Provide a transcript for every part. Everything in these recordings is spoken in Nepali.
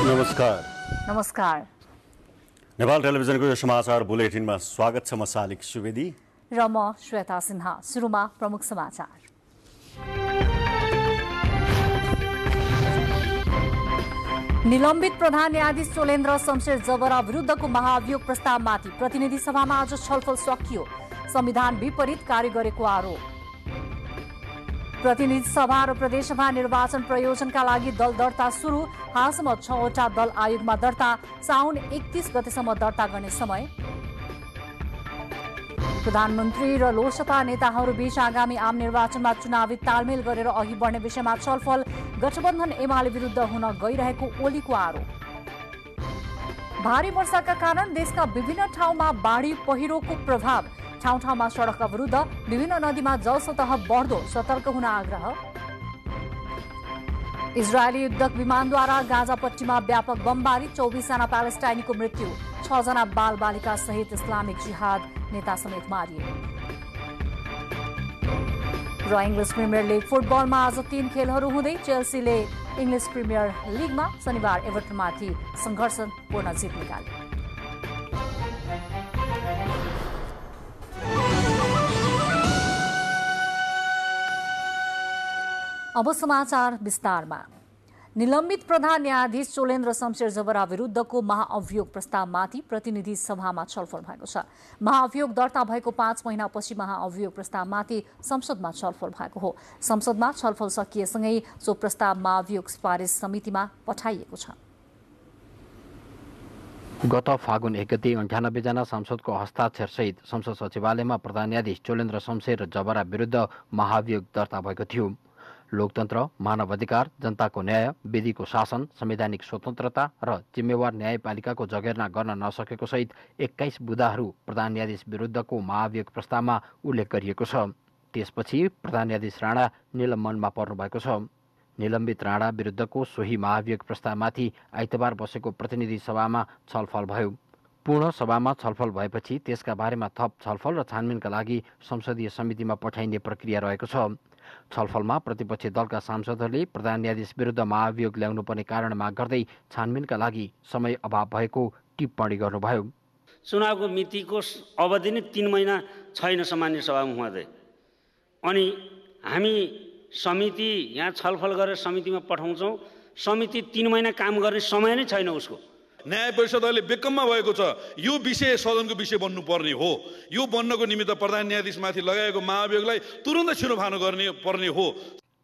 नमस्कार। नेपाल टेलिभिजनको यो समाचार बुलेटिनमा स्वागत छ। म शालिक सुवेदी र म श्वेता सिन्हा। सुरुमा प्रमुख समाचार। निलम्बित प्रधान न्यायाधीश चोलेन्द्र शमशेर जबरा विरुद्धको महाभियोग प्रस्तावमाथि प्रतिनिधि सभामा आज छलफल सकियो। संविधान विपरीत कार्य गरेको आरोप। प्रतिनिधि सभा र प्रदेशसभा निर्वाचन प्रयोजनका लागि दल दर्ता सुरु। हालसम्म 6वटा दल आयोगमा दर्ता। साउन 31 गतेसम्म दर्ता गर्ने समय। प्रधानमन्त्री र लोकसभा नेताहरूबीच आगामी आम निर्वाचनमा चुनावी तालमेल गरेर अघि बढ्ने विषयमा छलफल। गठबन्धन एमाले विरुद्ध हुन गइरहेको ओलीको आरोप। भारी वर्षाका कारण देशका विभिन्न ठाउँमा बाढी पहिरोको प्रभाव। ठाउँ ठाउँमा सडक अवरुद्ध। विभिन्न नदीमा जलसतह बढ्दो। सतर्क हुन आग्रह। इजरायली युद्धक विमानद्वारा गाजापट्टीमा व्यापक बमबारी। 24 जना प्यालेस्टाइनीको मृत्यु। 6 जना बाल बालिका सहित इस्लामिक जिहाद नेता समेत मारिए। र इङ्ग्लिस प्रिमियर लिग फुटबलमा आज 3 खेलहरू हुँदै चेल्सीले इङ्ग्लिस प्रिमियर लिगमा शनिबार एभर्टनमाथि सङ्घर्षपूर्ण जित निकाल्यो। अब समाचार विस्तारमा। निलम्बित प्रधान न्यायाधीश चोलेन्द्र शमशेर जबरा विरुद्धको महाअभियोग प्रस्तावमाथि प्रतिनिधि सभामा छलफल भएको छ। महाअभियोग दर्ता भएको 5 महिनापछि महाअभियोग प्रस्तावमाथि संसदमा छलफल भएको हो। संसदमा छलफल सकिएसँगै सो प्रस्ताव महाअभियोग सिफारिस समितिमा पठाइएको छ। गत फागुन 1 गते 98 जना सांसदको हस्ताक्षरसहित संसद सचिवालयमा प्रधान न्यायाधीश चोलेन्द्र शमशेर जबरा विरुद्ध महाअभियोग दर्ता भएको थियो। लोकतन्त्र, मानव अधिकार, जनताको न्याय, विधिको शासन, संवैधानिक स्वतन्त्रता र जिम्मेवार न्यायपालिकाको जगेर्ना गर्न नसकेको सहित 21 बुँदाहरू प्रधान न्यायाधीश विरुद्धको महाअभियोग प्रस्तावमा उल्लेख गरिएको छ। त्यसपछि प्रधान न्यायाधीश राणा निलम्बनमा पर्नुभएको छ। निलम्बित राणा विरुद्धको सोही महाअभियोग प्रस्तावमाथि आइतबार बसेको प्रतिनिधि सभामा छलफल भयो। पूर्ण सभामा छलफल भएपछि त्यसका बारेमा थप छलफल र छानबिनका लागि संसदीय समितिमा पठाइने प्रक्रिया रहेको छ। छलफलमा प्रतिपक्षी दलका सांसदहरूले प्रधान न्यायाधीश विरुद्ध महाअभियोग ल्याउनुपर्ने कारण माग गर्दै छानबिनका लागि समय अभाव भएको टिप्पणी गर्नुभयो। चुनावको मितिको अवधि नै 3 महिना छैन सामान्य सभामा हुँदै, अनि हामी समिति यहाँ छलफल गरेर समितिमा पठाउँछौँ। समिति 3 महिना काम गर्ने समय नै छैन उसको। न्याय परिषद अहिले बेकममा भएको छ। यो विषय सदनको विषय बन्नुपर्ने हो। यो बन्नको निमित्त प्रधान न्यायाधीशमाथि लगाएको महाअभियोगलाई तुरन्त छिनोफानो पर्ने हो।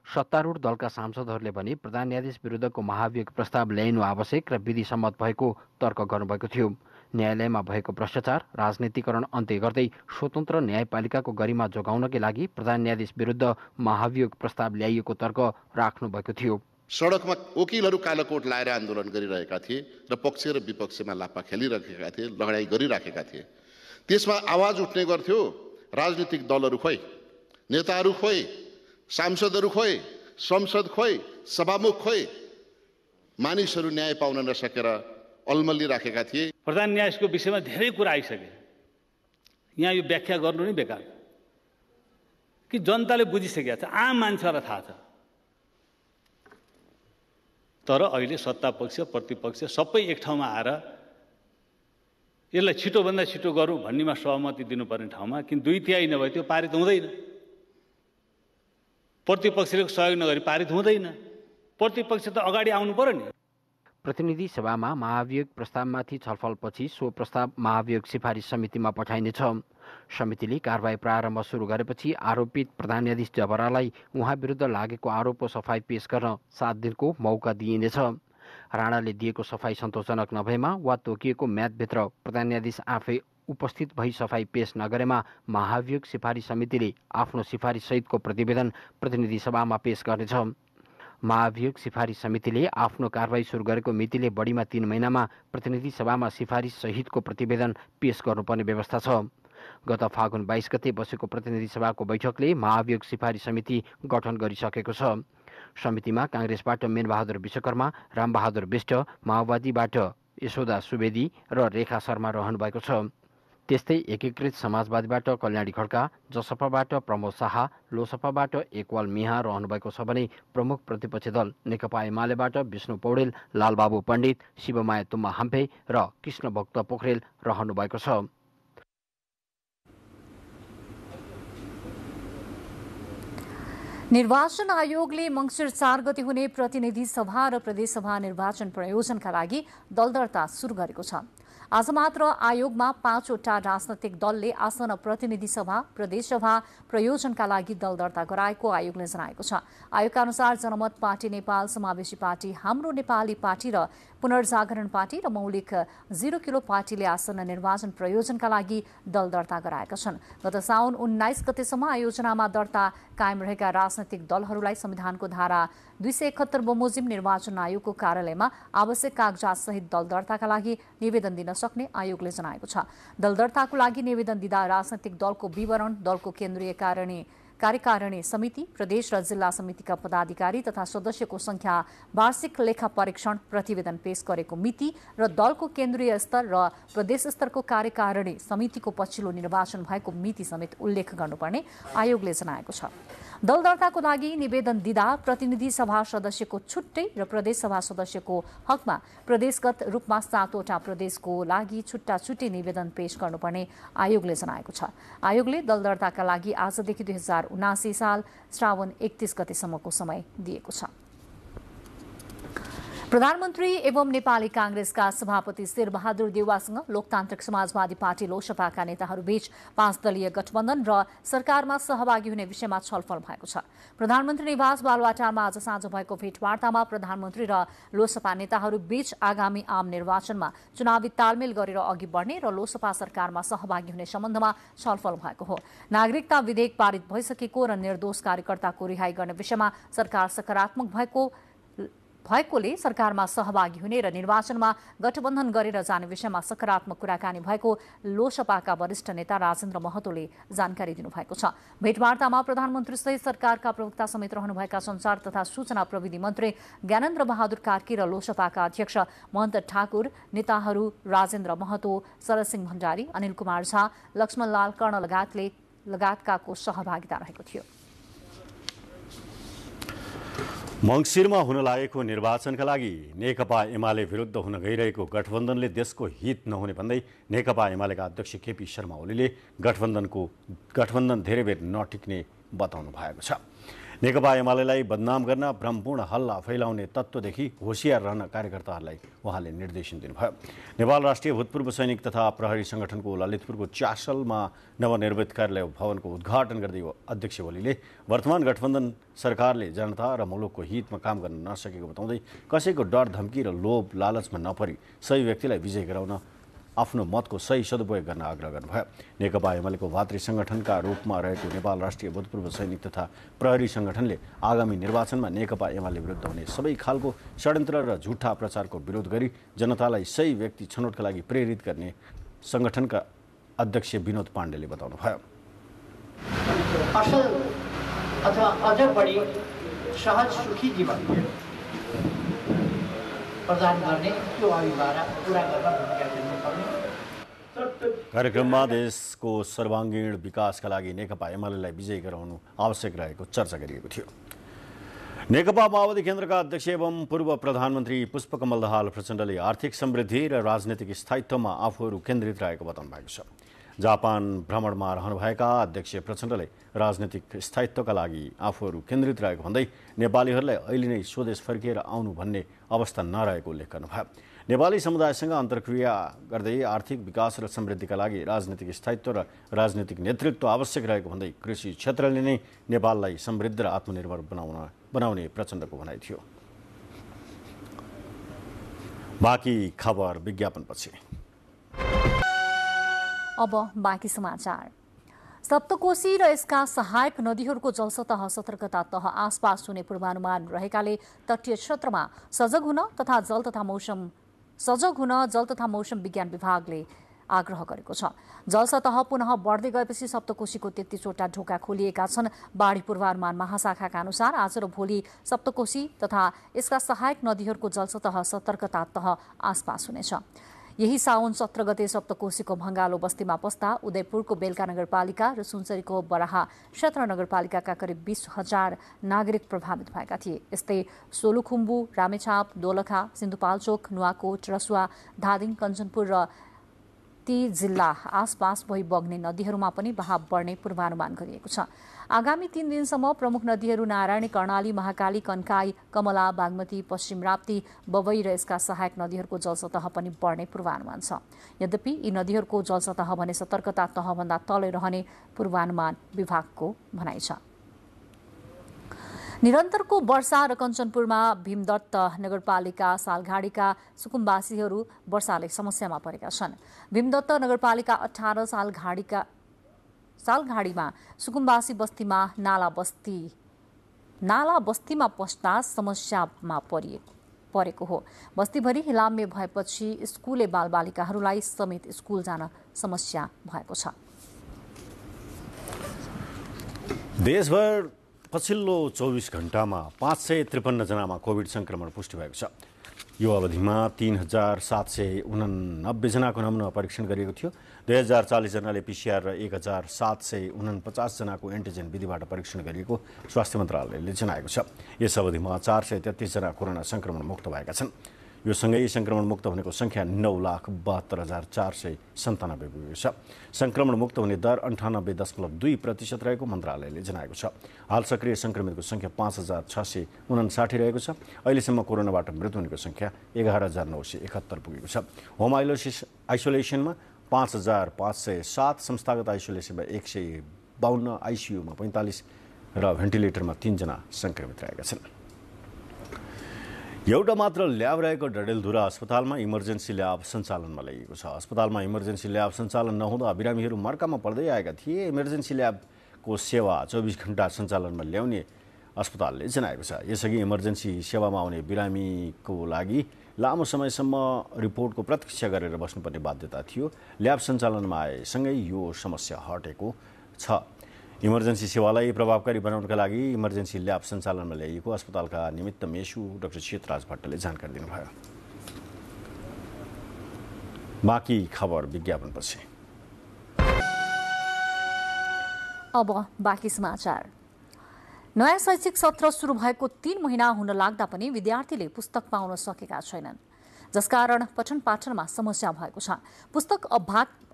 सत्तारूढ दलका सांसदहरूले भने प्रधान न्यायाधीश विरुद्धको महाअभियोग प्रस्ताव ल्याइनु आवश्यक र विधिसम्मत भएको तर्क गर्नुभएको थियो। न्यायालयमा भएको भ्रष्टाचार, राजनीतिकरण अन्त्य गर्दै स्वतन्त्र न्यायपालिकाको गरिमा जोगाउनकै लागि प्रधान न्यायाधीश विरुद्ध महाअभियोग प्रस्ताव ल्याइएको तर्क राख्नु भएको थियो। सडकमा वकिलहरू कालोकोट लाएर आन्दोलन गरिरहेका थिए र पक्ष र विपक्षमा लाप्पा खेलिरहेका थिए, लडाइँ गरिराखेका थिए। त्यसमा आवाज उठ्ने गर्थ्यो, राजनीतिक दलहरू खोइ, नेताहरू खोइ, सांसदहरू खोइ, संसद खोइ, सभामुख खोइ, मानिसहरू न्याय पाउन नसकेर अल्मलिराखेका थिए। प्रधान न्यायाधीशको विषयमा धेरै कुरा आइसके। यहाँ यो व्याख्या गर्नु नै बेकार कि जनताले बुझिसकेका छ, आम मान्छेलाई थाहा छ। तर अहिले सत्ता पक्ष प्रतिपक्ष सबै एक ठाउँमा आएर यसलाई छिटोभन्दा छिटो गरौँ भन्नेमा सहमति दिनुपर्ने ठाउँमा किन 2/3 नभए त्यो पारित हुँदैन। प्रतिपक्षले सहयोग नगरी पारित हुँदैन। प्रतिपक्ष त अगाडि आउनु पर्यो नि। प्रतिनिधि सभामा महाअभियोग प्रस्तावमाथि छलफलपछि सो प्रस्ताव महाअभियोग सिफारिस समितिमा पठाइनेछ। समितिले कारबाही प्रारम्भ सुरु गरेपछि आरोपित प्रधान न्यायाधीश जबरालाई उहाँ विरुद्ध लागेको आरोपको सफाई पेश गर्न 7 दिनको मौका दिइनेछ। राणाले दिएको सफाई सन्तोषजनक नभएमा वा तोकिएको म्यादभित्र प्रधान न्यायाधीश आफै उपस्थित भई सफाई पेश नगरेमा महाअभियोग सिफारिस समितिले आफ्नो सिफारिस सहितको प्रतिवेदन प्रतिनिधि सभामा पेश गर्नेछ। महाअभियोग सिफारिस समितिले आफ्नो कारबाही सुरु गरेको मितिले बढीमा 3 महिनामा प्रतिनिधि सभामा सिफारिस सहितको प्रतिवेदन पेश गर्नुपर्ने व्यवस्था छ। गत फागुन 22 गते बसेको प्रतिनिधि सभाको बैठकले महाअभियोग सिफारिस समिति गठन गरिसकेको छ। समितिमा काङ्ग्रेसबाट मेनबहादुर विश्वकर्मा, रामबहादुर बिष्ट, माओवादीबाट यशोदा सुवेदी र रेखा शर्मा रहनु भएको छ। त्यस्तै एकीकृत समाजवादीबाट कल्याणी खड्का, जसपाबाट प्रमोद शाह, लोसपाबाट एकवाल मिहा रहनुभएको छ भने प्रमुख प्रतिपक्षी दल नेकपा एमालेबाट विष्णु पौडेल, लालबाबु पण्डित, शिवमाया तुम्मा हाम्फे र कृष्णभक्त पोखरेल रहनुभएको छ। निर्वाचन आयोगले मङ्सिर 4 गते हुने प्रतिनिधि सभा र प्रदेशसभा निर्वाचन प्रयोजनका लागि दल दर्ता सुरु गरेको छ। आज मात्र आयोगमा 5 वटा राजनैतिक दलले आसन प्रतिनिधि सभा, प्रदेशसभा प्रयोजनका लागि दल दर्ता गराएको आयोगले जनाएको छ। आयोगका अनुसार जनमत पार्टी नेपाल, समावेशी पार्टी हाम्रो नेपाली पार्टी र पुनर्जागरण पार्टी र मौलिक 0 किलो पार्टीले आसन निर्वाचन प्रयोजनका लागि दल दर्ता गराएका छन्। गत साउन 19 गतेसम्म आयोजनामा दर्ता कायम रहेका राजनैतिक दलहरूलाई संविधानको धारा 271 बमोजिम निर्वाचन आयोगको कार्यालयमा आवश्यक कागजात सहित दल दर्ताका लागि निवेदन दिन सक्ने आयोगले जनाएको छ। दल दर्ताको लागि निवेदन दिँदा राजनैतिक दलको विवरण, दलको केन्द्रीय कार्यकारिणी समिति, प्रदेश र जिल्ला समितिका पदाधिकारी तथा सदस्यको संख्या, वार्षिक लेखा परीक्षण प्रतिवेदन पेश गरेको मिति र दलको केन्द्रीय स्तर र प्रदेश स्तरको कार्यकारिणी समितिको पछिल्लो निर्वाचन भएको मिति समेत उल्लेख गर्नुपर्ने आयोगले जनाएको छ। दल दर्ताको लागि निवेदन दिँदा प्रतिनिधि सभा सदस्यको छुट्टै र प्रदेश सभा सदस्यको हकमा प्रदेशगत रूपमा 7 वटा प्रदेशको लागि छुट्टा छुट्टै निवेदन पेश गर्नुपर्ने आयोगले जनाएको छ। आयोगले दल दर्ताका लागि आजदेखि 2079 साल श्रावण 31 गतेसम्मको समय दिएको छ। प्रधानमन्त्री एवं नेपाली कांग्रेसका सभापति शेरबहादुर देउवासँग लोकतान्त्रिक समाजवादी पार्टी लोसपाका नेताहरूबीच 5 दलीय गठबन्धन र सरकारमा सहभागी हुने विषयमा छलफल भएको छ। प्रधानमन्त्री निवास बालुवाटारमा आज साँझ भएको भेटवार्तामा प्रधानमन्त्री र लोसपा नेताहरूबीच आगामी आम निर्वाचनमा चुनावी तालमेल गरेर अघि बढ्ने र लोसपा सरकारमा सहभागी हुने सम्बन्धमा छलफल भएको हो। नागरिकता विधेयक पारित भइसकेको र निर्दोष कार्यकर्ताको रिहाई गर्ने विषयमा सरकार सकारात्मक भएकोले सरकारमा सहभागी हुने र निर्वाचनमा गठबन्धन गरेर जाने विषयमा सकारात्मक कुराकानी भएको लोसपाका वरिष्ठ नेता राजेन्द्र महतोले जानकारी दिनुभएको छ। भेटवार्तामा प्रधानमन्त्रीसहित सरकारका प्रवक्ता समेत रहनुभएका संचार तथा सूचना प्रविधि मन्त्री ज्ञानेन्द्र बहादुर कार्की र लोसपाका अध्यक्ष महन्त ठाकुर, नेताहरू राजेन्द्र महतो, शरदसिंह भण्डारी, अनिल कुमार झा, लक्ष्मणलाल कर्ण लगायतकाको सहभागिता रहेको थियो। मङ्सिरमा हुन लागेको निर्वाचनका लागि नेकपा एमाले विरुद्ध हुन गइरहेको गठबन्धनले देशको हित नहुने भन्दै नेकपा एमालेका अध्यक्ष केपी शर्मा ओलीले गठबन्धन धेरै बेर नटिक्ने बताउनु भएको छ। नेकपा एमालेलाई बदनाम गर्न भ्रमपूर्ण हल्ला फैलाउने तत्त्वदेखि होसियार रहन कार्यकर्ताहरूलाई उहाँले निर्देशन दिनुभयो। नेपाल राष्ट्रिय भूतपूर्व सैनिक तथा प्रहरी संगठनको ललितपुरको च्यासलमा नवनिर्मित कार्यालय भवनको उद्घाटन गर्दै अध्यक्ष ओलीले वर्तमान गठबन्धन सरकारले जनता र मुलुकको हितमा काम गर्न नसकेको बताउँदै कसैको डर धम्की र लोभ लालचमा नपरी सही व्यक्तिलाई विजय गराउन आफ्नो मतको सही सदुपयोग गर्न आग्रह गर्नुभयो। नेकपा एमालेको भातृ संगठनका रूपमा रहेको नेपाल राष्ट्रिय भूतपूर्व सैनिक तथा प्रहरी संगठनले आगामी निर्वाचनमा नेकपा एमाले विरुद्ध हुने सबै खालको षड्यन्त्र र झुठा प्रचारको विरोध गरी जनतालाई सही व्यक्ति छनौटका लागि प्रेरित गर्ने संगठनका अध्यक्ष विनोद पाण्डेले बताउनुभयो। असल अथवा अझ बढी सहज सुखी जीवन प्रदान गर्ने त्यो अभियान पुरा गर्न भूमिका खेल्नुपर्ने। कार्यक्रममा देशको सर्वाङ्गीण विकासका लागि नेकपा एमालेलाई विजयी गराउनु आवश्यक रहेको चर्चा गरिएको थियो। नेकपा माओवादी केन्द्रका अध्यक्ष एवं पूर्व प्रधानमन्त्री पुष्पकमल दाहाल प्रचण्डले आर्थिक समृद्धि र राजनीतिक स्थायित्वमा आफूहरू केन्द्रित रहेको बताउनु भएको छ। जापान भ्रमणमा रहनुभएका अध्यक्ष प्रचण्डले राजनीतिक स्थायित्वका लागि आफूहरू केन्द्रित रहेको भन्दै नेपालीहरूलाई अहिले नै स्वदेश फर्किएर आउनु भन्ने अवस्था नरहेको उल्लेख गर्नुभयो। नेपाली समुदायसँग अन्तर्क्रिया गर्दै आर्थिक विकास र समृद्धिका लागि राजनीतिक स्थायित्व र राजनीतिक नेतृत्व आवश्यक रहेको भन्दै कृषि क्षेत्रले नै नेपाललाई समृद्ध र आत्मनिर्भर बनाउने प्रचण्डको भनाइ थियो। बाँकी खबर विज्ञापनपछि। अब बाँकी समाचार। सप्तकोशी र यसका सहायक नदीहरूको जलसतह सतर्कता तह आसपास हुने पूर्वानुमान रहेकाले तटीय क्षेत्रमा सजग हुन जल तथा मौसम विज्ञान विभागले आग्रह गरेको छ। जलसतह पुनः बढ्दै गएपछि सप्तकोशीको 33 वटा ढोका खोलिएका छन्। बाढी पूर्वानुमान महाशाखाका अनुसार आज र भोलि सप्तकोशी तथा यसका सहायक नदीहरूको जलसतह सतर्कता तह आसपास हुनेछ। यही साउन 17 गते सप्तकोशीको भङ्गालो बस्तीमा पस्दा उदयपुरको बेलका नगरपालिका र सुनसरीको बराहा क्षेत्र नगरपालिकाका करिब 20,000 नागरिक प्रभावित भएका थिए। यस्तै सोलुखुम्बु, रामेछाप, दोलखा, सिन्धुपाल्चोक, नुवाकोट, रसुवा, धादिङ, कञ्चनपुर र ती जिल्ला आसपास बही बग्ने नदीहरूमा पनि बहाव बढ्ने पूर्वानुमान गरिएको छ। आगामी 3 दिनसम्म प्रमुख नदीहरू नारायणी, कर्णाली, महाकाली, कन्काई, कमला, बागमती, पश्चिम राप्ती, बबई र यसका सहायक नदीहरूको जलसतह पनि बढ्ने पूर्वानुमान छ। यद्यपि यी नदीहरूको जलसतह भने सतर्कता तहभन्दा तलै रहने पूर्वानुमान विभागको भनाइ छ। निरन्तरको वर्षा र कञ्चनपुरमा भीमदत्त नगरपालिका सालघाडीका सुकुम्बासीहरू वर्षाले समस्यामा परेका छन्। भीमदत्त नगरपालिका 18 सालघाडीमा सुकुम्बासी बस्तीमा नाला बस्तीमा पस्दा समस्यामा परेको हो। बस्तीभरि हिलाम्य भएपछि स्कुले बालबालिकाहरूलाई समेत स्कुल जान समस्या भएको छ। देशभर पछिल्लो 24 घण्टामा 553 जनामा कोभिड संक्रमण पुष्टि भएको छ। यो अवधिमा 3,789 जनाको नमुना परीक्षण गरिएको थियो। 2,040 जनाले PCR र 1,749 जनाको एन्टिजेन विधिबाट परीक्षण गरिएको स्वास्थ्य मन्त्रालयले जनाएको छ। यस अवधिमा 433 जना कोरोना संक्रमण मुक्त भएका छन्। यो सँगै संक्रमण मुक्त हुनेको संख्या 9,72,497 पुगेको छ। संक्रमण मुक्त हुने दर 98.2% रहेको मन्त्रालयले जनाएको छ। हाल सक्रिय संक्रमितको संख्या 5,659 रहेको छ। अहिलेसम्म कोरोनाबाट मृत्यु हुनेको संख्या 11,971 पुगेको छ। होम आइसोलेसनमा 5,507, संस्थागत आइसोलेसनमा 152, आइसियुमा 45 र भेन्टिलेटरमा 3 जना संक्रमित रहेका छन्। एउटा मात्र ल्याब रहेको डडेलधुरा अस्पतालमा इमर्जेन्सी ल्याब सञ्चालनमा ल्याइएको छ। अस्पतालमा इमर्जेन्सी ल्याब सञ्चालन नहुँदा बिरामीहरू मर्कामा पर्दै आएका थिए। इमर्जेन्सी ल्याबको सेवा 24 घण्टा सञ्चालनमा ल्याउने अस्पतालले जनाएको छ। यसअघि इमर्जेन्सी सेवामा आउने बिरामीको लागि लामो समयसम्म रिपोर्टको प्रतीक्षा गरेर बस्नुपर्ने बाध्यता थियो। ल्याब सञ्चालनमा आएसँगै यो समस्या हटेको छ। इमर्जेन्सी सेवालाई प्रभावकारी बनाउनका लागि इमर्जेन्सी ल्याब सञ्चालनमा ल्याइएको अस्पतालका निमित्त मेसु डाक्टर क्षेत्रराज भट्टले जानकारी दिनुभयो। बाँकी खबर विज्ञापनपछि। अब बाँकी समाचार। नयाँ शैक्षिक सत्र सुरु भएको 3 महिना हुन लाग्दा पनि विद्यार्थीले पुस्तक पाउन सकेका छैनन्, जसकारण पठन पाठनमा समस्या भएको छ। पुस्तक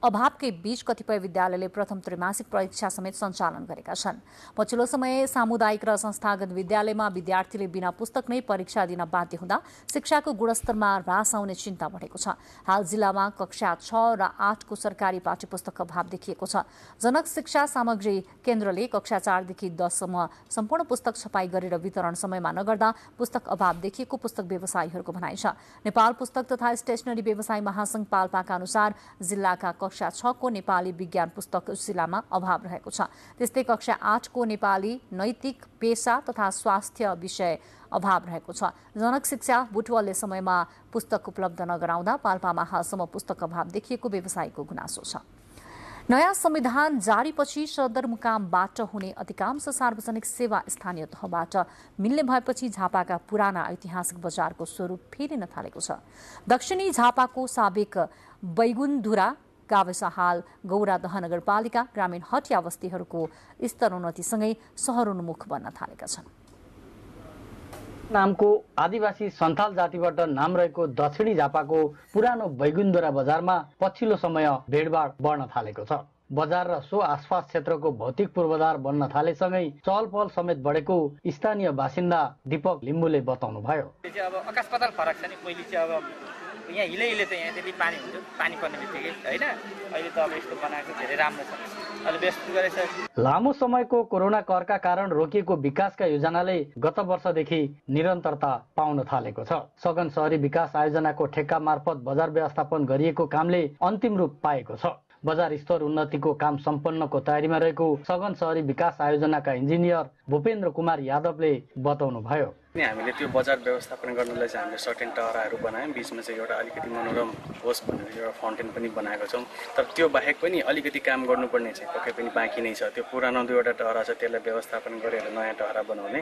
अभावकै बीच कतिपय विद्यालयले प्रथम त्रैमासिक परीक्षा समेत सञ्चालन गरेका छन्। पछिल्लो समय सामुदायिक र संस्थागत विद्यालयमा विद्यार्थीले बिना पुस्तक नै परीक्षा दिन बाध्य हुँदा शिक्षाको गुणस्तरमा ह्रास आउने चिन्ता बढेको छ। हाल जिल्लामा कक्षा 6 र 8 को सरकारी पाठ्यपुस्तक अभाव देखिएको छ। जनक शिक्षा सामग्री केन्द्रले कक्षा 4 देखि 10 सम्म सम्पूर्ण पुस्तक छपाई गरेर वितरण समयमा नगर्दा पुस्तक अभाव देखिएको पुस्तक व्यवसायीहरूको भनाइ छ। नेपाल पुस्तक तथा स्टेशनरी व्यवसायी महासंघ पाल्पाका अनुसार जिल्लाका कक्षा 6 को नेपाली विज्ञान पुस्तक जिल्लामा अभाव रहेको छ। त्यस्तै कक्षा 8 को नेपाली नैतिक, पेशा तथा स्वास्थ्य विषय अभाव रहेको छ। जनक शिक्षा बुटवलले समयमा पुस्तक उपलब्ध नगराउँदा पाल्पामा हालसम्म पुस्तक अभाव देखिएको व्यवसायीको गुनासो छ। नयाँ संविधान जारीपछि सदरमुकामबाट हुने अधिकांश सार्वजनिक सेवा स्थानीय तहबाट मिल्ने भएपछि झापाका पुराना ऐतिहासिक बजारको स्वरूप फेरिन थालेको छ। दक्षिणी झापाको साबिक बैगुनधुरा गाविस हाल गौरादह नगरपालिका ग्रामीण हटिया बस्तीहरूको स्तरोन्नतिसँगै सहरोन्मुख बन्न थालेका छन्। नामको आदिवासी सन्थाल जातिबाट नाम रहेको दक्षिणी झापाको पुरानो बैगुनधुरा बजारमा पछिल्लो समय भिडभाड बढ्न थालेको छ। बजार र सो आसपास क्षेत्रको भौतिक पूर्वाधार बन्न थालेसँगै चहल पहल समेत बढेको स्थानीय बासिन्दा दीपक लिम्बुले बताउनु भयो। अब आकाश पाताल फरक छ नि। पहिले चाहिँ अब यहाँ हिले त यहाँ त्यति पानी हुन्थ्यो, पानी पर्ने बित्तिकै हैन। अहिले त अब यस्तो बनाएको धेरै राम्रो छ। अहिले व्यस्त गरेछ। लामो समयको कोरोना कहरका कारण रोकिएको विकासका योजनाले गत वर्षदेखि निरन्तरता पाउन थालेको छ। सघन शहरी विकास आयोजनाको ठेक्का मार्फत बजार व्यवस्थापन गरिएको कामले अन्तिम रूप पाएको छ। बजार स्तर उन्नतिको काम सम्पन्नको तयारीमा रहेको सघन शहरी विकास आयोजनाका इन्जिनियर भूपेन्द्र कुमार यादवले बताउनु भयो। अनि हामीले त्यो बजार व्यवस्थापन गर्नलाई चाहिँ हामीले सर्टेन टहराहरू बनायौँ, बिचमा चाहिँ एउटा अलिकति मनोरम होस् भनेर एउटा फाउन्टेन पनि बनाएको छौँ। तर त्यो बाहेक पनि अलिकति काम गर्नुपर्ने चाहिँ पक्कै पनि बाँकी नै छ। त्यो पुरानो 2वटा टहरा छ, त्यसलाई व्यवस्थापन गरेर नयाँ टहरा बनाउने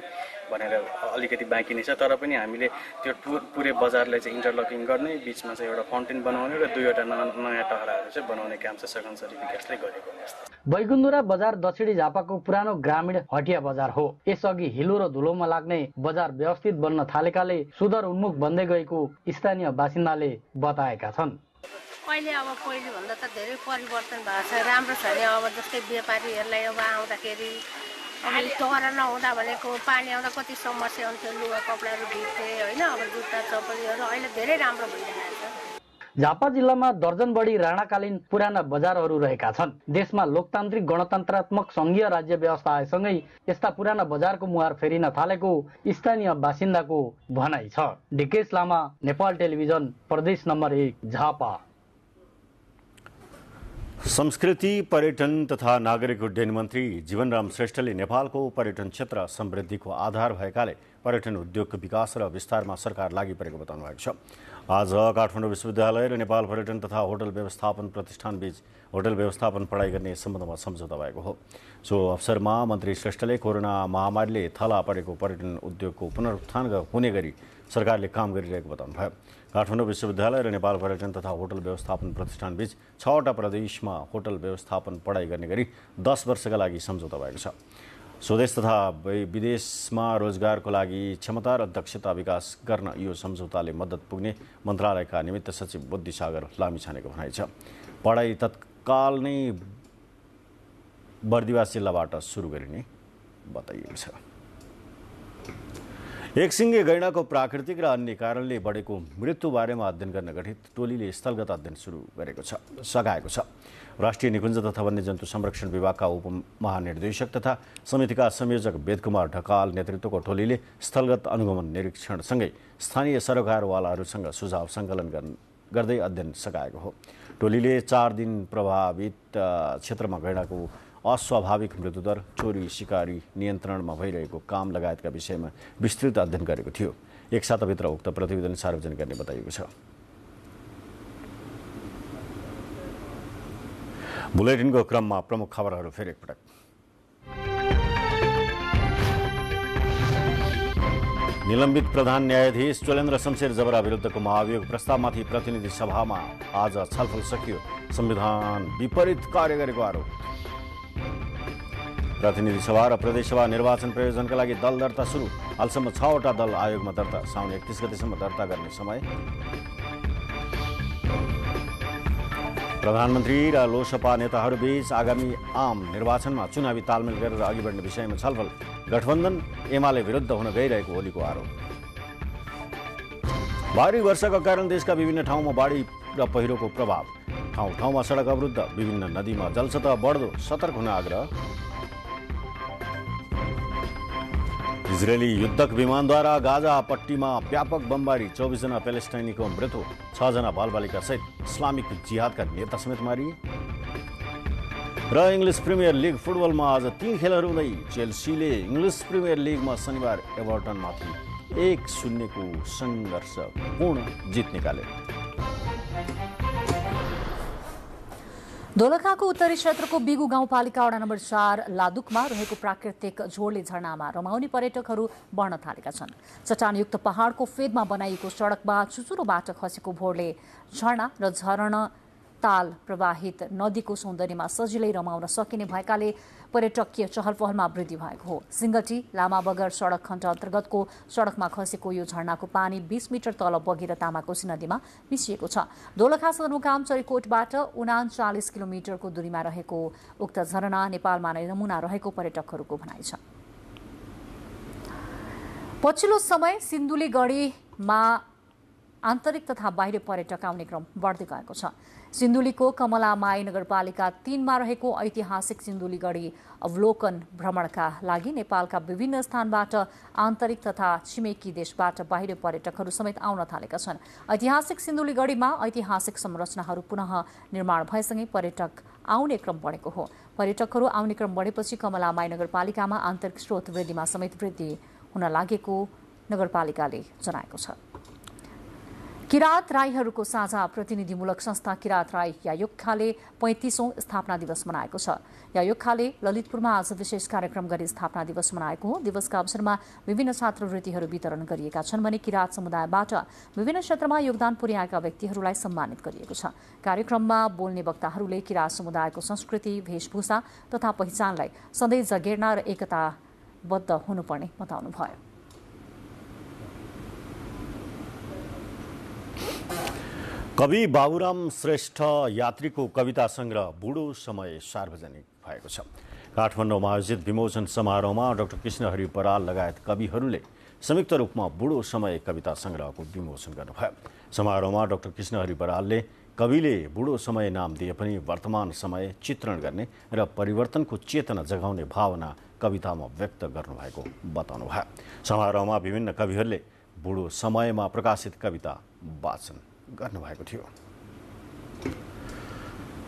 भनेर अलिकति बाँकी नै छ। तर पनि हामीले त्यो पुरै बजारलाई चाहिँ इन्टरलकिङ गर्ने, बिचमा चाहिँ एउटा फाउन्टेन बनाउने र 2वटा नयाँ टहराहरू चाहिँ बनाउने काम चाहिँ सघनसरी विकासले गरेको अवस्था। बैगुन्धुरा बजार दक्षिणी झापाको पुरानो ग्रामीण हटिया बजार हो। यसअघि हिलो र धुलोमा लाग्ने बजार व्यवस्थित बन्न थालेकाले सुदूर उन्मुख बन्दै गएको स्थानीय बासिन्दाले बताएका छन्। अहिले अब पहिले भन्दा त धेरै परिवर्तन भएको छ, राम्रो छ नि। अब जस्तै व्यापारीहरूलाई अब आउँदाखेरि अब टहरा नहुँदा भनेको पानी आउँदा कति समस्या हुन्थ्यो, लुगा कपडाहरू भिज्थे होइन। अब जुत्ता चप्पलहरू अहिले धेरै राम्रो भइरहेको छ। झापा जिल्लामा दर्जन बढी राणाकालीन पुराना बजारहरू रहेका छन्। देशमा लोकतान्त्रिक गणतन्त्रात्मक संघीय राज्य व्यवस्था आएसँगै यस्ता पुराना बजारको मुहार फेरिन थालेको स्थानीय बासिन्दाको भनाइ छ। डिकेश लामा, नेपाल टेलिभिजन, प्रदेश नम्बर 1 झापा। संस्कृति, पर्यटन तथा नागरिक उड्डयन मन्त्री जीवनराम श्रेष्ठले नेपालको पर्यटन क्षेत्र समृद्धिको आधार भएकाले पर्यटन उद्योगको विकास र विस्तारमा सरकार लागि परेको बताउनु भएको छ। आज काठमाडौँ विश्वविद्यालय र नेपाल पर्यटन तथा होटल व्यवस्थापन प्रतिष्ठानबीच होटल व्यवस्थापन पढाइ गर्ने सम्बन्धमा सम्झौता भएको हो। सो अवसरमा मन्त्री श्रेष्ठले कोरोना महामारीले थला परेको पर्यटन उद्योगको पुनरुत्थान हुने गरी सरकारले काम गरिरहेको बताउनुभयो। काठमाडौँ विश्वविद्यालय र नेपाल पर्यटन तथा होटल व्यवस्थापन प्रतिष्ठानबीच 6वटा प्रदेशमा होटल व्यवस्थापन पढाइ गर्ने गरी 10 वर्षका लागि सम्झौता भएको छ। स्वदेश तथा विदेशमा रोजगारको लागि क्षमता र दक्षता विकास गर्न यो सम्झौताले मद्दत पुग्ने मन्त्रालयका निमित्त सचिव बुद्धिसागर लामिछानेको भनाइ छ। पढाइ तत्काल नै बर्दिवास जिल्लाबाट सुरु गरिने बताइएको छ। एकसिङ्गे गैंडाको प्राकृतिक र अन्य कारणले बढेको मृत्युबारेमा अध्ययन गर्न गठित टोलीले स्थलगत अध्ययन सुरु सघाएको छ। राष्ट्रिय निकुञ्ज तथा वन्यजन्तु संरक्षण विभागका उपमहानिर्देशक तथा समितिका संयोजक वेदकुमार ढकाल नेतृत्वको टोलीले स्थलगत अनुगमन निरीक्षणसँगै स्थानीय सरोकारवालाहरूसँग सुझाव सङ्कलन गर्दै अध्ययन सघाएको हो। टोलीले 4 दिन प्रभावित क्षेत्रमा गैंडाको अस्वाभाविक मृत्युदर, चोरी सिकारी नियन्त्रणमा भइरहेको काम लगायतका विषयमा विस्तृत अध्ययन गरेको थियो। एक साताभित्र उक्त प्रतिवेदन सार्वजनिक गर्ने बताइएको छ। बुलेटिनको क्रममा प्रमुख खबरहरू फेरि एकपटक। निलम्बित प्रधान न्यायाधीश चोलेन्द्र शमशेर जबरा विरुद्धको महाभियोग प्रस्तावमाथि प्रतिनिधि सभामा आज छलफल सकियो। संविधान विपरीत कार्य गरेको आरोप। प्रतिनिधि सभा र प्रदेशसभा निर्वाचन प्रयोजनका लागि दल दर्ता सुरु। हालसम्म 6वटा दल आयोगमा दर्ता। साउन 31 गतेसम्म दर्ता गर्ने समय। प्रधानमन्त्री र लोसपा नेताहरूबीच आगामी आम निर्वाचनमा चुनावी तालमेल गरेर अघि बढ्ने विषयमा छलफल। गठबन्धन एमाले विरुद्ध हुन गइरहेको होलीको आरोप। भारी वर्षाका कारण देशका विभिन्न ठाउँमा बाढी र पहिरोको प्रभाव। ठाउँ ठाउँमा सडक अवरुद्ध। विभिन्न नदीमा जलसतह बढ्दो, सतर्क हुन आग्रह। इजरायली युद्धक विमानद्वारा गाजा पट्टीमा व्यापक बमबारी। 24 जना प्यालेस्टाइनीको मृत्यु। 6 जना बालबालिका सहित इस्लामिक जिहादका नेता समेत मारिए। र इङ्ग्लिस प्रिमियर लिग फुटबलमा आज 3 खेलहरू हुँदै चेल्सीले इङ्ग्लिस प्रिमियर लिगमा शनिबार एभर्टनमाथि 1-0 को सङ्घर्षपूर्ण जित निकाले। दोलखाको उत्तरी क्षेत्रको बिगु गाउँपालिका वडा नम्बर 4 लादुकमा रहेको प्राकृतिक झोले झरनामा रमाउने पर्यटकहरू बढ्न थालेका छन्। चट्टानयुक्त पहाडको फेदमा बनाइएको सडकमा चुचुरोबाट खसेको भोरले झरना र झरना ताल प्रवाहित नदीको सौन्दर्यमा सजिलै रमाउन सकिने भएकाले पर्यटकीय चहलपहलमा वृद्धि भएको हो। सिंगटी लामा बगर सडक खण्ड अन्तर्गतको सडकमा खसेको यो झरनाको पानी 20 मिटर तल बगेर तामाकोशी नदीमा मिसिएको छ। दोलखा सदरमुकाम चरीकोटबाट 39 किलोमिटरको दूरीमा रहेको उक्त झरना नेपालमा नै नमुना रहेको पर्यटकहरूको भनाइ छ। पछिल्लो समय सिन्धुलीगढीमा आन्तरिक तथा बाहिरी पर्यटक आउने क्रम बढ्दै गएको छ। सिन्धुलीको कमलामाई नगरपालिका 3 मा रहेको ऐतिहासिक सिन्धुलीगढी अवलोकन भ्रमणका लागि नेपालका विभिन्न स्थानबाट आन्तरिक तथा छिमेकी देशबाट बाहिरी पर्यटकहरू समेत आउन थालेका छन्। ऐतिहासिक सिन्धुलीगढीमा ऐतिहासिक संरचनाहरू पुनः निर्माण भएसँगै पर्यटक आउने क्रम बढेको हो। पर्यटकहरू आउने क्रम बढेपछि कमलामाई नगरपालिकामा आन्तरिक स्रोत वृद्धिमा समेत वृद्धि हुन लागेको नगरपालिकाले जनाएको छ। किरात राईहरूको साझा प्रतिनिधिमूलक संस्था किरात राई यायुक्खाले 35औं स्थापना दिवस मनाएको छ। यायुक्खाले ललितपुरमा आज विशेष कार्यक्रम गरी स्थापना दिवस मनाएको हो। दिवसका अवसरमा विभिन्न छात्रवृत्तिहरू वितरण गरिएका छन् भने किरात समुदायबाट विभिन्न क्षेत्रमा योगदान पुर्याएका व्यक्तिहरूलाई सम्मानित गरिएको छ। कार्यक्रममा बोल्ने वक्ताहरूले किरात समुदायको संस्कृति, वेशभूषा तथा पहिचानलाई सधैँ जगेर्ना र एकताबद्ध हुनुपर्ने बताउनुभयो। कवि बाबुराम श्रेष्ठ यात्रीको कविता संग्रह बुढो समय सार्वजनिक भएको छ। काठमाडौँमा आयोजित विमोचन समारोहमा डाक्टर कृष्णहरि बराल लगायत कविहरूले संयुक्त रूपमा बुढो समय कविता संग्रहको विमोचन गर्नुभयो। समारोहमा डाक्टर कृष्णहरि बरालले कविले बुढो समय नाम दिए पनि वर्तमान समय चित्रण गर्ने र परिवर्तनको चेतना जगाउने भावना कवितामा व्यक्त गर्नुभएको बताउनुभयो। समारोहमा विभिन्न कविहरूले बुढो समयमा प्रकाशित कविता वाचन गर्नुभएको थियो।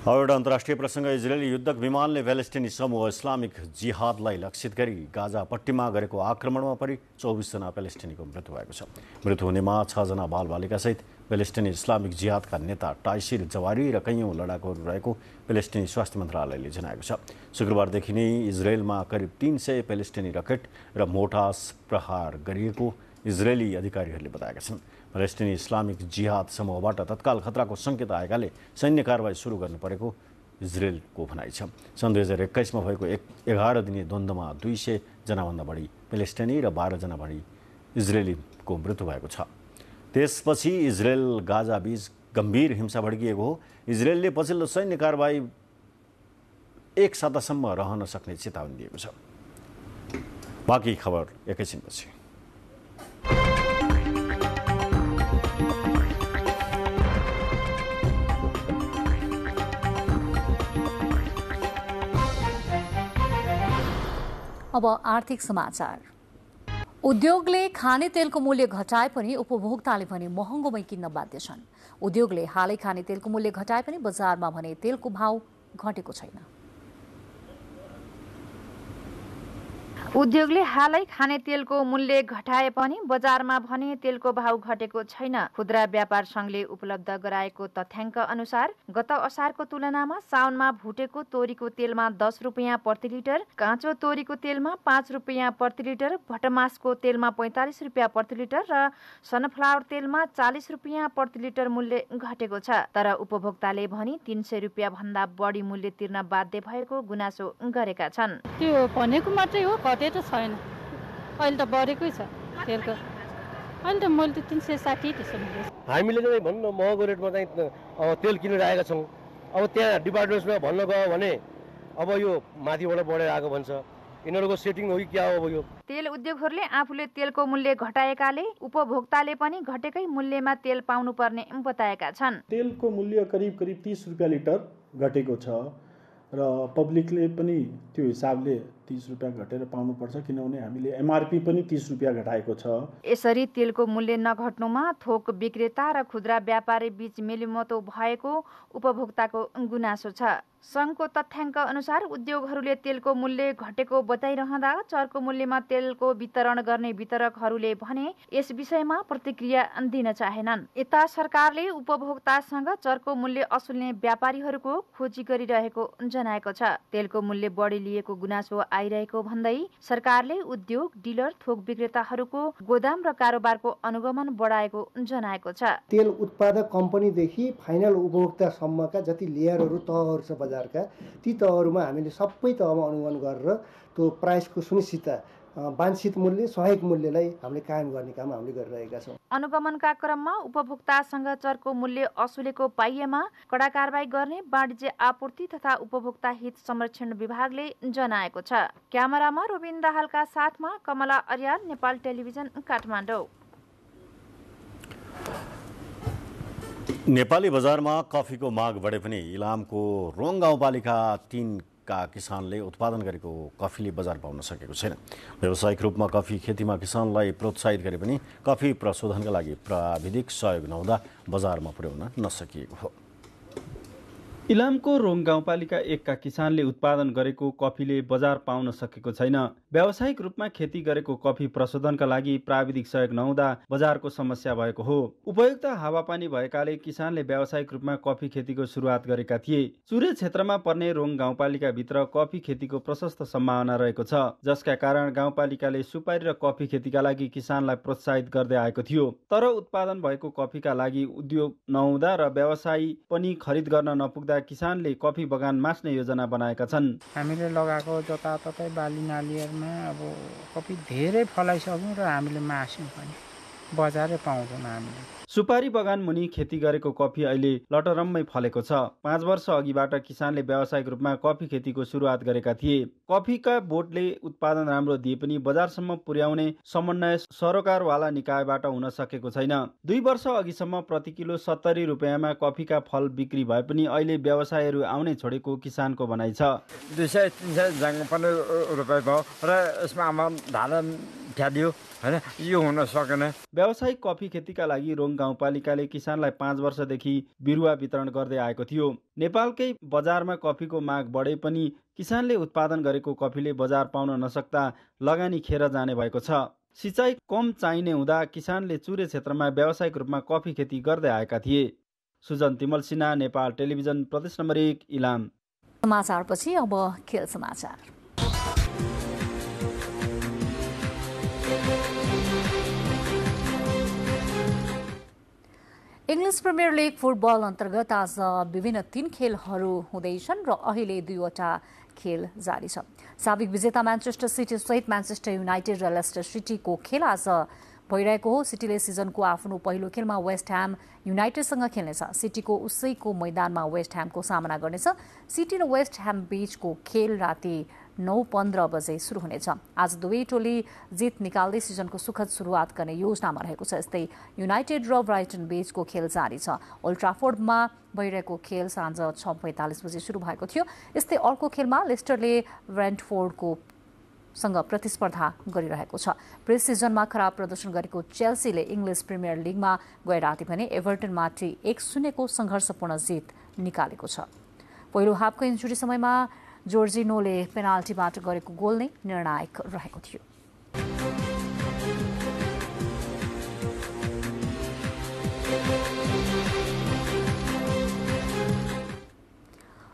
अब एउटा अन्तर्राष्ट्रिय प्रसङ्ग। इजरायली युद्धक विमानले प्यालेस्टिनी समूह इस्लामिक जिहादलाई लक्षित गरी गाजा पट्टीमा गरेको आक्रमणमा परि 24 जना प्यालेस्टिनीको मृत्यु भएको छ। मृत्यु हुनेमा 6 जना बालबालिकासहित प्यालेस्टिनी इस्लामिक जिहादका नेता टाइसिर जवारी र कैयौं लडाकुहरू रहेको प्यालेस्टिनी स्वास्थ्य मन्त्रालयले जनाएको छ। शुक्रबारदेखि नै इजरायलमा करिब 300 प्यालेस्टिनी रकेट र मोर्टार प्रहार गरिएको इजरायली अधिकारीहरूले बताएका छन्। प्यालेस्टिनी इस्लामिक जिहाद समूहबाट तत्काल खतराको सङ्केत आएकाले सैन्य कारवाही सुरु गर्नु परेको इजरायलको भनाइ छ। सन् 2021 मा भएको 11 दिने द्वन्द्वमा 200 जनाभन्दा बढी प्यालेस्टिनी र 12 जना बढी इजरायलीको मृत्यु भएको छ। त्यसपछि इजरायल गाजा बीच गम्भीर हिंसा भड्किएको हो। इजरायलले पछिल्लो सैन्य कारवाही 1 सातासम्म रहन सक्ने चेतावनी दिएको छ। बाँकी खबर एकैछिनपछि। अब आर्थिक समाचार। उद्योगले खाने तेलको मूल्य घटाए पनि उपभोक्ताले भने महँगोमै किन्न बाध्य छन्। उद्योगले हालै खाने तेलको मूल्य घटाए पनि बजारमा भने तेलको भाव घटेको छैन। उद्योगले हालै खाने तेलको मूल्य घटाए पनि बजारमा भने तेलको भाव घटेको छैन। खुद्रा व्यापार संघले उपलब्ध गराएको तथ्याङ्क अनुसार गत असारको तुलनामा साउनमा भुटेको तोरीको तेलमा 10 रुपियाँ प्रति लिटर, काँचो तोरीको तेलमा 5 रुपियाँ प्रति लिटर, भटमासको तेलमा 45 रुपियाँ प्रति लिटर र सनफ्लावर तेलमा 40 रुपियाँ प्रति लिटर मूल्य घटेको छ। तर उपभोक्ताले भनी 300 रुपियाँ भन्दा बढी मूल्य तिर्न बाध्य भएको गुनासो गरेका छन्। त्यो भनेको मात्रै हो, घटेको छैन। अहिले त बढेकै छ तेलको। अहिले त मैले त 360 त्यसो मिलेछ। हामीले चाहिँ भन्नु महँगो रेटमा चाहिँ तेल किनेर आएका छौँ। अब त्यहाँ डिपार्टमेन्ट्समा भन्न गयो भने अब यो माथिबाट बढेर आएको भन्छ। यिनीहरूको सेटिङ हो कि क्या हो? अब यो तेल उद्योगहरूले आफूले तेलको मूल्य घटाएकाले उपभोक्ताले पनि घटेकै मूल्यमा तेल पाउनु पर्ने बताएका छन्। तेलको मूल्य करिब 30 रुपियाँ लिटर घटेको छ र पब्लिकले पनि त्यो हिसाबले 30 रुपियाँ घटेर पाउनुपर्छ, किनभने हामीले एमआरपी पनि 30 रुपियाँ घटाएको छ। यसरी तेलको मूल्य नघट्नुमा थोक विक्रेता र खुद्रा व्यापारी बीच मेलिमतो भएको उपभोक्ताको गुनासो छ। संघको तथ्याङ्क अनुसार उद्योगहरूले तेलको मूल्य घटेको बताइरहँदा चर्को मूल्यमा तेलको वितरण गर्ने वितरकहरूले भने यस विषयमा प्रतिक्रिया दिन चाहेनन्। यता सरकारले उपभोक्तासँग चर्को मूल्य असुल्ने व्यापारीहरूको खोजी गरिरहेको जनाएको छ। तेलको मूल्य बढी लिएको गुनासो आइरहेको भन्दै सरकारले उद्योग, डिलर, थोक विक्रेताहरूको गोदाम र कारोबारको अनुगमन बढाएको जनाएको छ। तेल उत्पादक कम्पनीदेखि फाइनल उपभोक्तासम्मका जति लेयरहरू तहहरू छ बजारका, ती तहहरूमा हामीले सबै तहमा अनुगमन गरेर त्यो प्राइसको सुनिश्चितता, वाञ्छित मूल्य, सहायक मूल्यलाई हामीले कायम गर्ने काम हामीले गरिरहेका छौँ। अनुगमनका क्रममा उपभोक्तासँग चर्को मूल्य असुलेको पाइएमा कडा कारबाही गर्ने वाणिज्य आपूर्ति तथा उपभोक्ता हित संरक्षण विभागले जनाएको छ। क्यामेरामा रोबिन दाहालका साथमा कमला अर्याल, नेपाल टेलिभिजन, काठमाडौँ। नेपाली बजारमा कफीको माग बढे पनि इलामको रोङ गाउँपालिका 3 का किसानले उत्पादन गरेको कफीले बजार पाउन सकेको छैन। व्यावसायिक रूपमा कफी खेतीमा किसानलाई प्रोत्साहित गरे पनि कफी प्रशोधनका लागि प्राविधिक सहयोग नहुँदा बजारमा पुर्याउन नसकिएको हो। इलामको रोङ गाउँपालिका 1 का किसानले उत्पादन गरेको कफीले बजार पाउन सकेको छैन। व्यावसायिक रूपमा खेती गरेको कफी प्रशोधनका लागि प्राविधिक सहयोग नहुँदा बजारको समस्या भएको हो। उपयुक्त हावापानी भएकाले किसानले व्यावसायिक रूपमा कफी खेतीको सुरुवात गरेका थिए। चुरे क्षेत्रमा पर्ने रोङ गाउँपालिका भित्र कफी खेतीको प्रशस्त सम्भावना रहेको छ, जसका कारण गाउँपालिकाले सुपारी र कफी खेतीका लागि किसानलाई प्रोत्साहित गर्दै आएको थियो। तर उत्पादन भएको कफीका लागि उद्योग नहुँदा र व्यवसायी पनि खरिद गर्न नपुग्दा किसानले कफी बगान मास्ने योजना बनाएका छन्। हामीले लगाएको जताततै बाली नालीहरूमा अब कफी धेरै फलाइसक्यौँ र हामीले मास्यौँ पनि, बजारै पाउँछौँ हामीले। सुपारी बगान मुनि खेती गरेको कफी अहिले लटरम्मै फलेको छ। 5 वर्ष अघिबाट किसानले व्यावसायिक रूपमा कफी खेतीको सुरुवात गरेका थिए। कफीका बोटले उत्पादन राम्रो दिए पनि बजारसम्म पुर्याउने समन्वय सरोकारवाला निकायबाट हुन सकेको छैन। 2 वर्ष अघिसम्म प्रति किलो 70 रुपियाँमा कफीका फल बिक्री भए पनि अहिले व्यवसायहरू आउनै छोडेको किसानको भनाइ छ। 200-300 जङ्ग रुपियाँ भयो र यसमा धान फ्यादियो हैन, यो हुन सकेन। व्यावसायिक कफी खेतीका लागि रोङ गाउँपालिकाले किसानलाई 5 वर्षदेखि बिरुवा वितरण गर्दै आएको थियो। नेपालकै बजारमा कफीको माग बढे पनि किसानले उत्पादन गरेको कफीले बजार पाउन नसक्दा लगानी खेर जाने भएको छ। सिँचाइ कम चाहिने हुँदा किसानले चुरे क्षेत्रमा व्यावसायिक रूपमा कफी खेती गर्दै आएका थिए। सुजन तिमल सिन्हा, नेपाल टेलिभिजन, प्रदेश नम्बर 1, इलाम। समाचारपछि अब खेल समाचार। इङ्ग्लिस प्रिमियर लिग फुटबल अन्तर्गत आज विभिन्न 3 खेलहरू हुँदैछन् र अहिले 2वटा खेल जारी छ। साबिक विजेता म्यान्चेस्टर सिटी सहित म्यान्चेस्टर युनाइटेड र लेस्टर सिटीको खेल आज भइरहेको हो। सिटीले सिजनको आफ्नो पहिलो खेलमा वेस्ट ह्याम युनाइटेडसँग खेल्नेछ। सिटीको उसैको मैदानमा वेस्ट ह्यामको सामना गर्नेछ। सिटी र वेस्ट ह्याम बीचको खेल राति 9:15 बजे सुरु हुनेछ। आज दुवै टोली जित निकाल्दै सिजनको सुखद सुरुवात गर्ने योजनामा रहेको छ। यस्तै युनाइटेड र ब्राइटन बीचको खेल जारी छ। ओल्ड ट्राफोर्डमा भइरहेको खेल साँझ 6:45 बजे सुरु भएको थियो। यस्तै अर्को खेलमा लेस्टरले ब्रेन्टफोर्डको सँग प्रतिस्पर्धा गरिरहेको छ। प्रेस सिजनमा खराब प्रदर्शन गरेको चेल्सीले इङ्ग्लिस प्रिमियर लिगमा गए राति भने एभर्टनमाथि 1-0 को सङ्घर्षपूर्ण जित निकालेको छ। पहिलो हाफको इन्जुरी समयमा जोर्जिनोले पेनाल्टीबाट गरेको गोल नै निर्णायक रहेको थियो।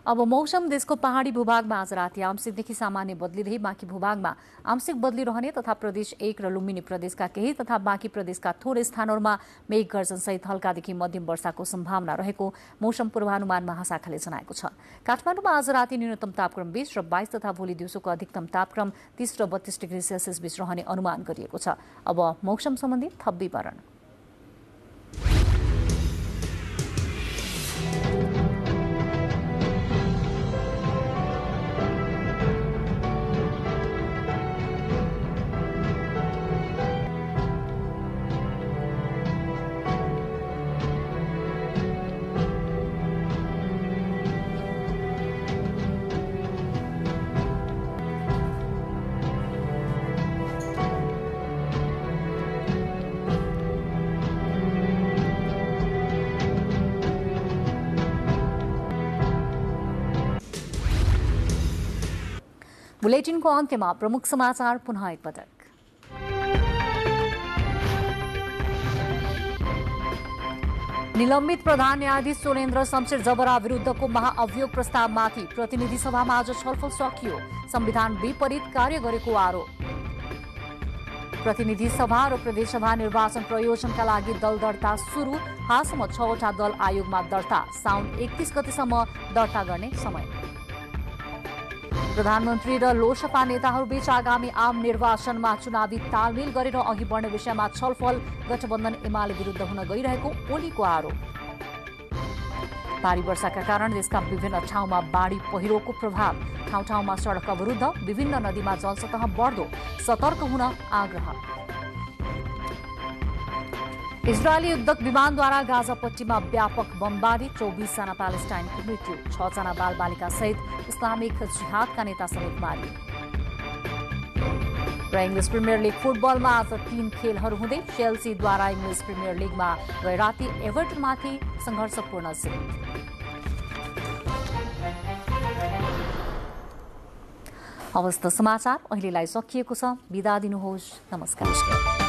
अब मौसम। देशको पहाडी भूभागमा आज राति आंशिकदेखि सामान्य बदली रही बाँकी भूभागमा आंशिक बदली रहने तथा प्रदेश 1 र लुम्बिनी प्रदेशका केही तथा बाँकी प्रदेशका थोरै स्थानहरूमा मेघ गर्जनसहित हल्कादेखि मध्यम वर्षाको सम्भावना रहेको मौसम पूर्वानुमान महाशाखाले जनाएको छ। काठमाडौँमा आज राति न्यूनतम तापक्रम 20 र 22 तथा भोलि दिउँसोको अधिकतम तापक्रम 30 र 32 डिग्री सेल्सियस बीच रहने अनुमान गरिएको छ। अब मौसम सम्बन्धी थप विवरण। बुलेटिनको अन्त्यमा प्रमुख समाचार पुनः एकपटक। निलम्बित प्रधान न्यायाधीश चोलेन्द्र शमशेर जबरा विरुद्धको महाअभियोग प्रस्तावमाथि प्रतिनिधि सभामा आज छलफल सकियो। संविधान विपरीत कार्य गरेको आरोप। प्रतिनिधि सभा र प्रदेशसभा निर्वाचन प्रयोजनका लागि दल दर्ता सुरु। हालसम्म 6वटा दल आयोगमा दर्ता। साउन 31 गतेसम्म दर्ता गर्ने समय। प्रधानमन्त्री र लोसपा नेताहरूबीच आगामी आम निर्वाचनमा चुनावी तालमेल गरेर अघि बढ्ने विषयमा छलफल। गठबन्धन एमाले विरुद्ध हुन गइरहेको ओलीको आरोप। भारी वर्षाका कारण देशका विभिन्न ठाउँमा बाढी पहिरोको प्रभाव। ठाउँ ठाउँमा सडक अवरुद्ध। विभिन्न नदीमा जलसतह बढ्दो। सतर्क हुन आग्रह। इजरायली युद्धक विमानद्वारा गाजा पट्टीमा व्यापक बमबारी। 24 जना प्यालेस्टाइनको मृत्यु। 6 जना बालबालिका सहित इस्लामिक जिहादका नेता समेत मारिए। र इङ्ग्लिस प्रिमियर लिग फुटबलमा आज 3 खेलहरू हुँदै चेल्सीद्वारा इङ्ग्लिस प्रिमियर लिगमा गए राति एभर्टनमाथि सङ्घर्षपूर्ण जित। हवस् त समाचार अहिलेलाई सकिएको छ। बिदा दिनुहोस्। नमस्कार।